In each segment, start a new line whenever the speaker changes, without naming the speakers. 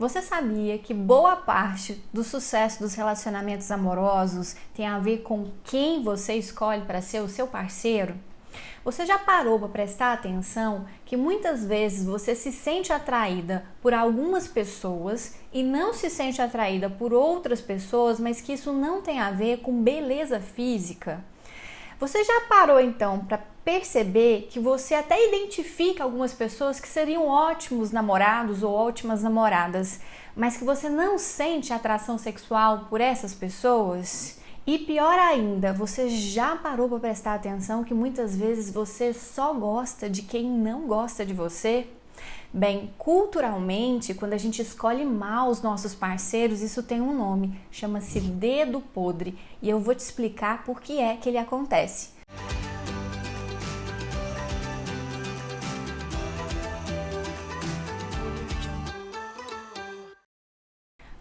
Você sabia que boa parte do sucesso dos relacionamentos amorosos tem a ver com quem você escolhe para ser o seu parceiro? Você já parou para prestar atenção que muitas vezes você se sente atraída por algumas pessoas e não se sente atraída por outras pessoas, mas que isso não tem a ver com beleza física? Você já parou então para perceber que você até identifica algumas pessoas que seriam ótimos namorados ou ótimas namoradas, mas que você não sente atração sexual por essas pessoas? E pior ainda, você já parou para prestar atenção que muitas vezes você só gosta de quem não gosta de você? Bem, culturalmente, quando a gente escolhe mal os nossos parceiros, isso tem um nome, chama-se dedo podre, e eu vou te explicar por que é que ele acontece.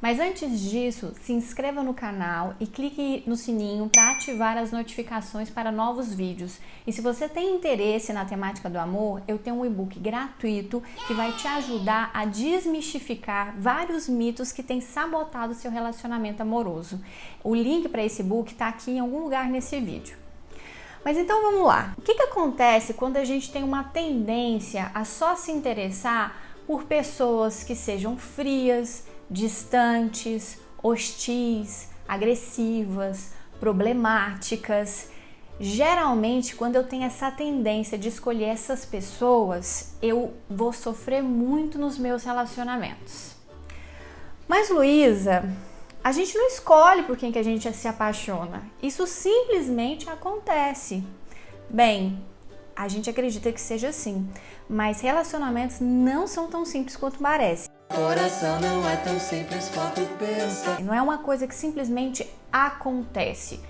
Mas antes disso, se inscreva no canal e clique no sininho para ativar as notificações para novos vídeos. E se você tem interesse na temática do amor, eu tenho um e-book gratuito que vai te ajudar a desmistificar vários mitos que têm sabotado o seu relacionamento amoroso. O link para esse e-book está aqui em algum lugar nesse vídeo. Mas então vamos lá. O que acontece quando a gente tem uma tendência a só se interessar por pessoas que sejam frias, distantes, hostis, agressivas, problemáticas? Geralmente, quando eu tenho essa tendência de escolher essas pessoas, eu vou sofrer muito nos meus relacionamentos. Mas, Luísa, a gente não escolhe por quem que a gente se apaixona. Isso simplesmente acontece. Bem, a gente acredita que seja assim, mas relacionamentos não são tão simples quanto parece.
Coração não é tão simples quanto pensa.
Não é uma coisa que simplesmente acontece.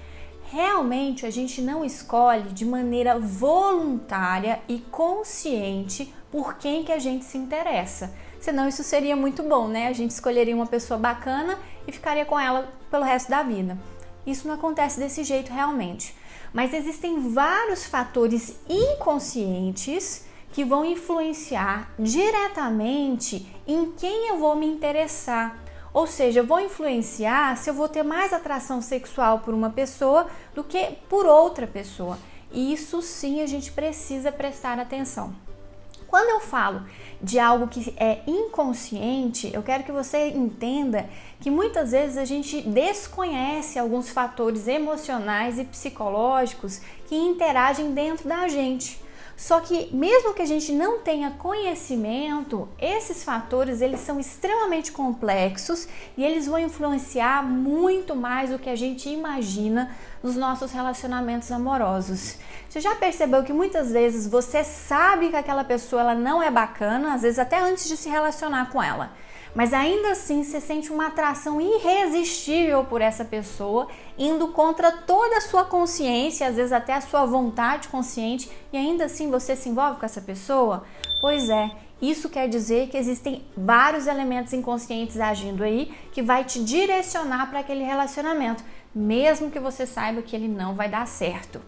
Realmente a gente não escolhe de maneira voluntária e consciente por quem que a gente se interessa. Senão isso seria muito bom, né? A gente escolheria uma pessoa bacana e ficaria com ela pelo resto da vida. Isso não acontece desse jeito realmente. Mas existem vários fatores inconscientes que vão influenciar diretamente em quem eu vou me interessar. Ou seja, eu vou influenciar se eu vou ter mais atração sexual por uma pessoa do que por outra pessoa. E isso sim a gente precisa prestar atenção. Quando eu falo de algo que é inconsciente, eu quero que você entenda que muitas vezes a gente desconhece alguns fatores emocionais e psicológicos que interagem dentro da gente. Só que mesmo que a gente não tenha conhecimento, esses fatores eles são extremamente complexos e eles vão influenciar muito mais do que a gente imagina nos nossos relacionamentos amorosos. Você já percebeu que muitas vezes você sabe que aquela pessoa ela não é bacana, às vezes até antes de se relacionar com ela, mas ainda assim você sente uma atração irresistível por essa pessoa, indo contra toda a sua consciência, às vezes até a sua vontade consciente, e ainda assim você se envolve com essa pessoa? Pois é, isso quer dizer que existem vários elementos inconscientes agindo aí que vai te direcionar para aquele relacionamento, mesmo que você saiba que ele não vai dar certo.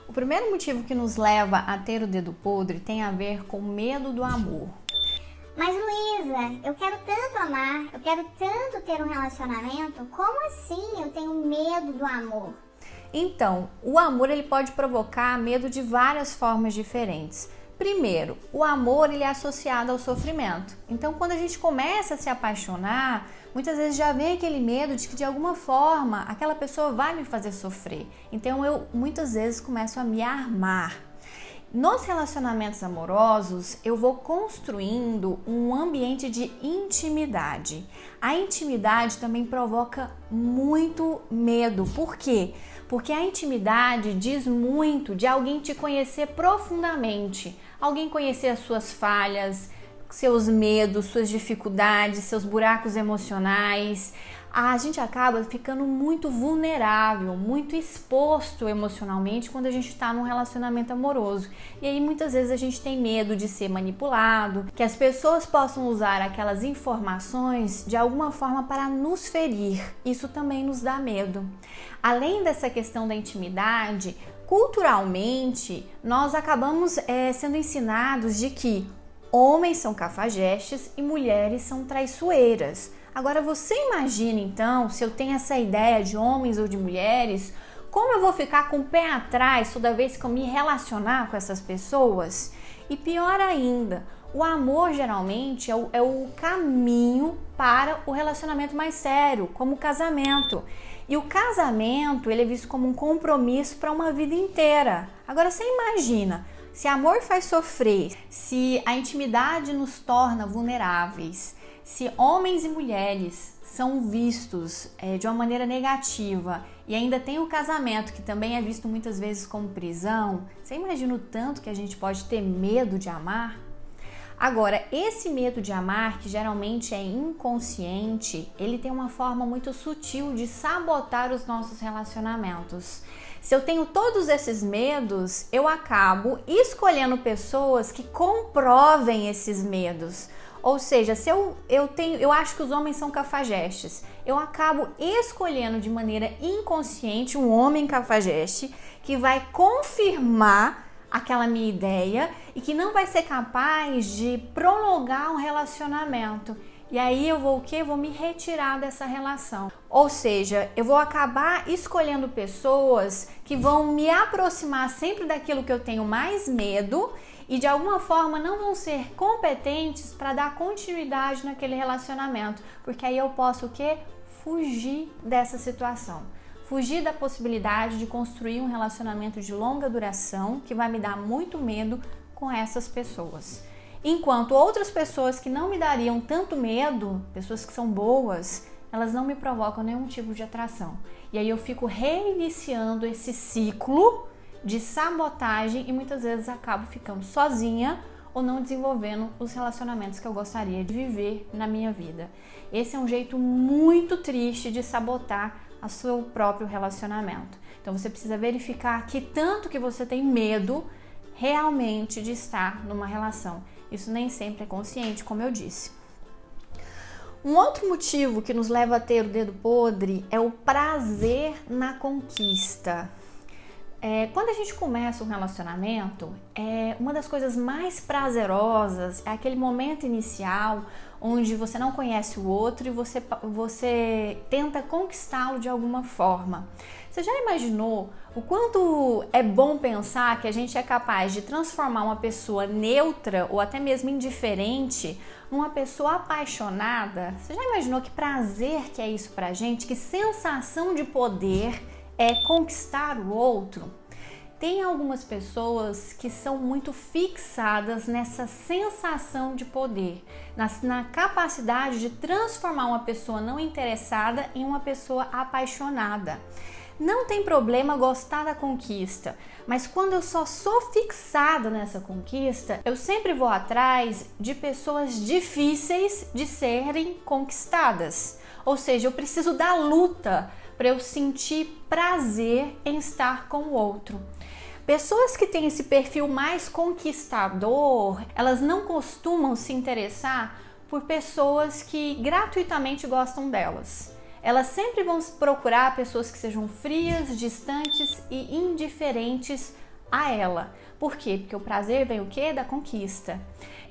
O primeiro motivo que nos leva a ter o dedo podre tem a ver com medo do amor.
Mas Luísa, eu quero tanto amar, eu quero tanto ter um relacionamento, como assim eu tenho medo do amor?
Então, o amor ele pode provocar medo de várias formas diferentes. Primeiro, o amor ele é associado ao sofrimento. Então, quando a gente começa a se apaixonar, muitas vezes já vem aquele medo de que de alguma forma aquela pessoa vai me fazer sofrer. Então, eu muitas vezes começo a me armar. Nos relacionamentos amorosos, eu vou construindo um ambiente de intimidade. A intimidade também provoca muito medo. Por quê? Porque a intimidade diz muito de alguém te conhecer profundamente, alguém conhecer as suas falhas, seus medos, suas dificuldades, seus buracos emocionais. A gente acaba ficando muito vulnerável, muito exposto emocionalmente quando a gente está num relacionamento amoroso. E aí muitas vezes a gente tem medo de ser manipulado, que as pessoas possam usar aquelas informações de alguma forma para nos ferir. Isso também nos dá medo. Além dessa questão da intimidade, culturalmente nós acabamos sendo ensinados de que Homens são cafajestes e mulheres são traiçoeiras. Agora você imagina então, se eu tenho essa ideia de homens ou de mulheres, como eu vou ficar com o pé atrás toda vez que eu me relacionar com essas pessoas? E pior ainda, o amor geralmente é o caminho para o relacionamento mais sério, como o casamento. E o casamento, ele é visto como um compromisso para uma vida inteira. Agora você imagina, se amor faz sofrer, se a intimidade nos torna vulneráveis, se homens e mulheres são vistos de uma maneira negativa e ainda tem o casamento, que também é visto muitas vezes como prisão, você imagina o tanto que a gente pode ter medo de amar? Agora, esse medo de amar, que geralmente é inconsciente, ele tem uma forma muito sutil de sabotar os nossos relacionamentos. Se eu tenho todos esses medos, eu acabo escolhendo pessoas que comprovem esses medos. Ou seja, se eu acho que os homens são cafajestes, eu acabo escolhendo de maneira inconsciente um homem cafajeste que vai confirmar aquela minha ideia e que não vai ser capaz de prolongar um relacionamento. E aí eu vou o quê? Vou me retirar dessa relação. Ou seja, eu vou acabar escolhendo pessoas que vão me aproximar sempre daquilo que eu tenho mais medo e de alguma forma não vão ser competentes para dar continuidade naquele relacionamento, porque aí eu posso o quê? Fugir dessa situação. Fugir da possibilidade de construir um relacionamento de longa duração que vai me dar muito medo com essas pessoas. Enquanto outras pessoas que não me dariam tanto medo, pessoas que são boas, elas não me provocam nenhum tipo de atração. E aí eu fico reiniciando esse ciclo de sabotagem e muitas vezes acabo ficando sozinha ou não desenvolvendo os relacionamentos que eu gostaria de viver na minha vida. Esse é um jeito muito triste de sabotar o seu próprio relacionamento. Então você precisa verificar que tanto que você tem medo realmente de estar numa relação. Isso nem sempre é consciente, como eu disse. Um outro motivo que nos leva a ter o dedo podre é o prazer na conquista. Quando a gente começa um relacionamento, uma das coisas mais prazerosas é aquele momento inicial onde você não conhece o outro e você tenta conquistá-lo de alguma forma. Você já imaginou o quanto é bom pensar que a gente é capaz de transformar uma pessoa neutra ou até mesmo indiferente numa pessoa apaixonada? Você já imaginou que prazer que é isso pra gente? Que sensação de poder é conquistar o outro? Tem algumas pessoas que são muito fixadas nessa sensação de poder, na capacidade de transformar uma pessoa não interessada em uma pessoa apaixonada. Não tem problema gostar da conquista, mas quando eu só sou fixada nessa conquista, eu sempre vou atrás de pessoas difíceis de serem conquistadas. Ou seja, eu preciso da luta para eu sentir prazer em estar com o outro. Pessoas que têm esse perfil mais conquistador, elas não costumam se interessar por pessoas que gratuitamente gostam delas. Elas sempre vão procurar pessoas que sejam frias, distantes e indiferentes a ela. Por quê? Porque o prazer vem o quê? Da conquista.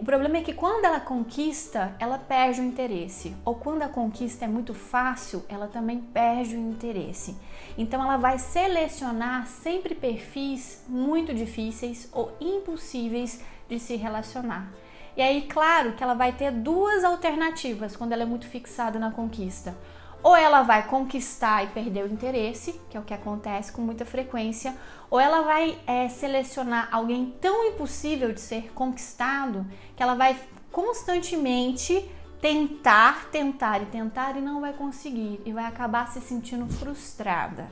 O problema é que quando ela conquista, ela perde o interesse. Ou quando a conquista é muito fácil, ela também perde o interesse. Então ela vai selecionar sempre perfis muito difíceis ou impossíveis de se relacionar. E aí, claro que ela vai ter duas alternativas quando ela é muito fixada na conquista. Ou ela vai conquistar e perder o interesse, que é o que acontece com muita frequência, ou ela vai selecionar alguém tão impossível de ser conquistado que ela vai constantemente tentar e não vai conseguir e vai acabar se sentindo frustrada.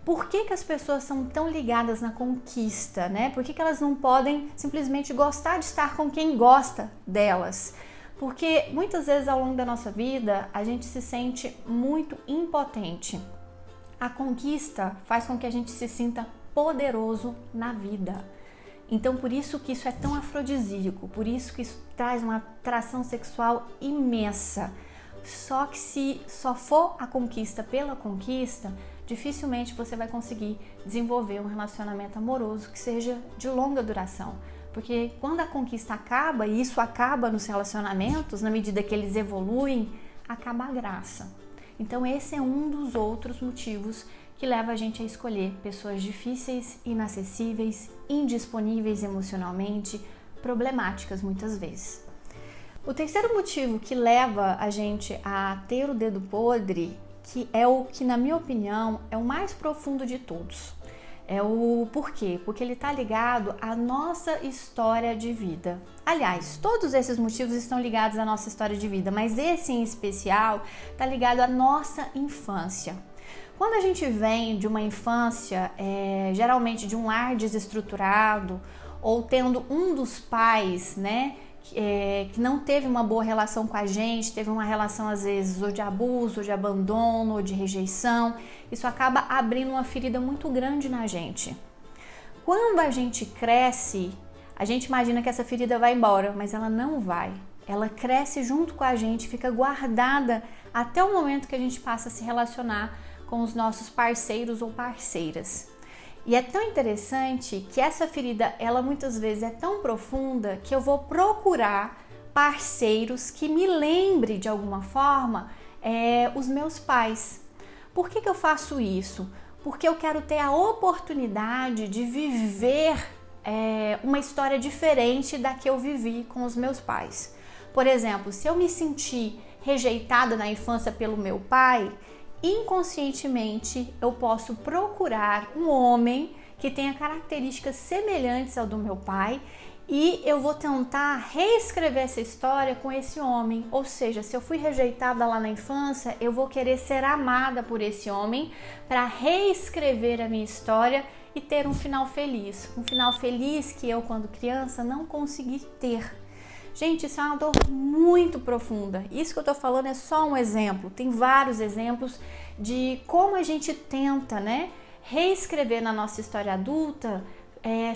Por que as pessoas são tão ligadas na conquista, né? Por que elas não podem simplesmente gostar de estar com quem gosta delas? Porque muitas vezes ao longo da nossa vida a gente se sente muito impotente. A conquista faz com que a gente se sinta poderoso na vida. Então por isso que isso é tão afrodisíaco, por isso que isso traz uma atração sexual imensa. Só que se só for a conquista pela conquista, dificilmente você vai conseguir desenvolver um relacionamento amoroso que seja de longa duração. Porque quando a conquista acaba, e isso acaba nos relacionamentos, na medida que eles evoluem, acaba a graça. Então esse é um dos outros motivos que leva a gente a escolher pessoas difíceis, inacessíveis, indisponíveis emocionalmente, problemáticas muitas vezes. O terceiro motivo que leva a gente a ter o dedo podre, que é o que, na minha opinião, é o mais profundo de todos. É o porquê? Porque ele está ligado à nossa história de vida. Aliás, todos esses motivos estão ligados à nossa história de vida, mas esse em especial está ligado à nossa infância. Quando a gente vem de uma infância, geralmente de um lar desestruturado, ou tendo um dos pais, né, que não teve uma boa relação com a gente, teve uma relação às vezes ou de abuso, ou de abandono, ou de rejeição, isso acaba abrindo uma ferida muito grande na gente. Quando a gente cresce, a gente imagina que essa ferida vai embora, mas ela não vai. Ela cresce junto com a gente, fica guardada até o momento que a gente passa a se relacionar com os nossos parceiros ou parceiras. E é tão interessante que essa ferida, ela muitas vezes é tão profunda que eu vou procurar parceiros que me lembrem de alguma forma os meus pais. Por que eu faço isso? Porque eu quero ter a oportunidade de viver uma história diferente da que eu vivi com os meus pais. Por exemplo, se eu me sentir rejeitada na infância pelo meu pai, inconscientemente eu posso procurar um homem que tenha características semelhantes ao do meu pai e eu vou tentar reescrever essa história com esse homem. Ou seja, se eu fui rejeitada lá na infância, eu vou querer ser amada por esse homem para reescrever a minha história e ter um final feliz. Um final feliz que eu, quando criança, não consegui ter. Gente, isso é uma dor muito profunda. Isso que eu tô falando é só um exemplo. Tem vários exemplos de como a gente tenta, né, reescrever na nossa história adulta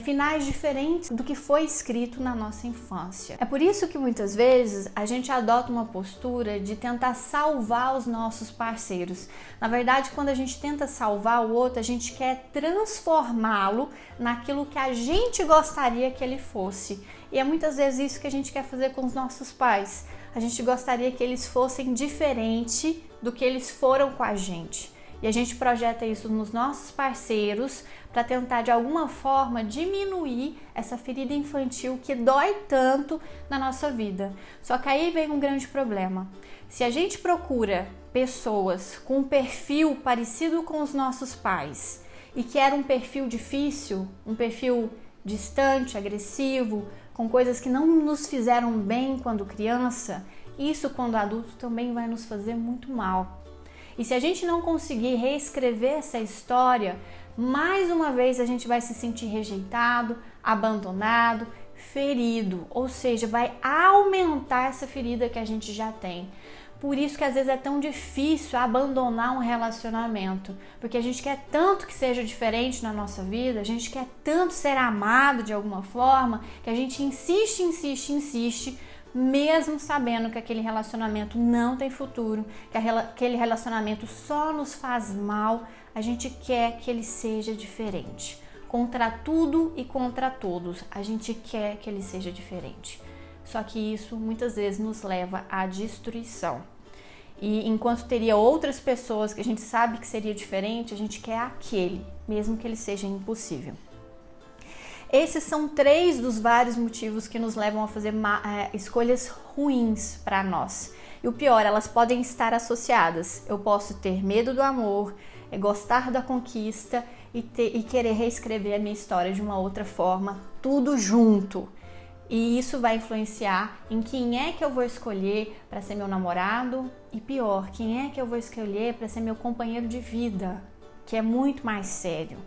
finais diferentes do que foi escrito na nossa infância. É por isso que muitas vezes a gente adota uma postura de tentar salvar os nossos parceiros. Na verdade, quando a gente tenta salvar o outro, a gente quer transformá-lo naquilo que a gente gostaria que ele fosse. E é muitas vezes isso que a gente quer fazer com os nossos pais. A gente gostaria que eles fossem diferente do que eles foram com a gente. E a gente projeta isso nos nossos parceiros para tentar de alguma forma diminuir essa ferida infantil que dói tanto na nossa vida. Só que aí vem um grande problema. Se a gente procura pessoas com um perfil parecido com os nossos pais e que era um perfil difícil, um perfil distante, agressivo, com coisas que não nos fizeram bem quando criança, isso quando adulto também vai nos fazer muito mal. E se a gente não conseguir reescrever essa história, mais uma vez a gente vai se sentir rejeitado, abandonado, ferido, ou seja, vai aumentar essa ferida que a gente já tem. Por isso que às vezes é tão difícil abandonar um relacionamento, porque a gente quer tanto que seja diferente na nossa vida, a gente quer tanto ser amado de alguma forma, que a gente insiste, mesmo sabendo que aquele relacionamento não tem futuro, que aquele relacionamento só nos faz mal, a gente quer que ele seja diferente. Contra tudo e contra todos, a gente quer que ele seja diferente. Só que isso muitas vezes nos leva à destruição. E enquanto teria outras pessoas que a gente sabe que seria diferente, a gente quer aquele, mesmo que ele seja impossível. Esses são 3 dos vários motivos que nos levam a fazer escolhas ruins para nós. E o pior, elas podem estar associadas. Eu posso ter medo do amor, gostar da conquista e querer reescrever a minha história de uma outra forma, tudo junto. E isso vai influenciar em quem é que eu vou escolher para ser meu namorado e pior, quem é que eu vou escolher para ser meu companheiro de vida, que é muito mais sério.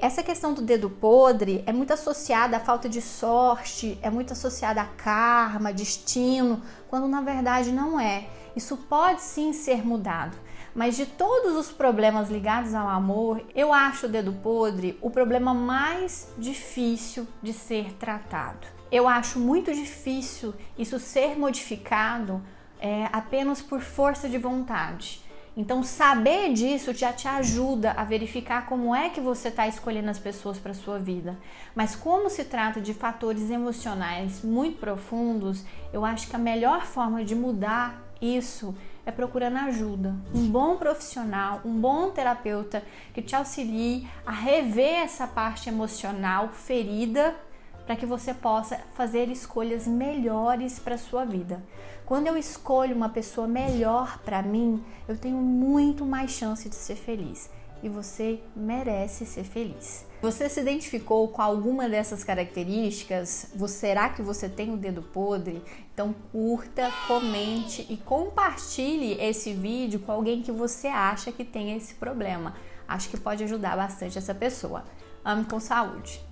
Essa questão do dedo podre é muito associada à falta de sorte, é muito associada a karma, destino, quando na verdade não é. Isso pode sim ser mudado, mas de todos os problemas ligados ao amor, eu acho o dedo podre o problema mais difícil de ser tratado. Eu acho muito difícil isso ser modificado apenas por força de vontade. Então, saber disso já te ajuda a verificar como é que você está escolhendo as pessoas para sua vida. Mas como se trata de fatores emocionais muito profundos, eu acho que a melhor forma de mudar isso é procurando ajuda. Um bom profissional, um bom terapeuta que te auxilie a rever essa parte emocional ferida para que você possa fazer escolhas melhores para a sua vida. Quando eu escolho uma pessoa melhor para mim, eu tenho muito mais chance de ser feliz. E você merece ser feliz. Você se identificou com alguma dessas características? Será que você tem o dedo podre? Então curta, comente e compartilhe esse vídeo com alguém que você acha que tem esse problema. Acho que pode ajudar bastante essa pessoa. Ame com saúde!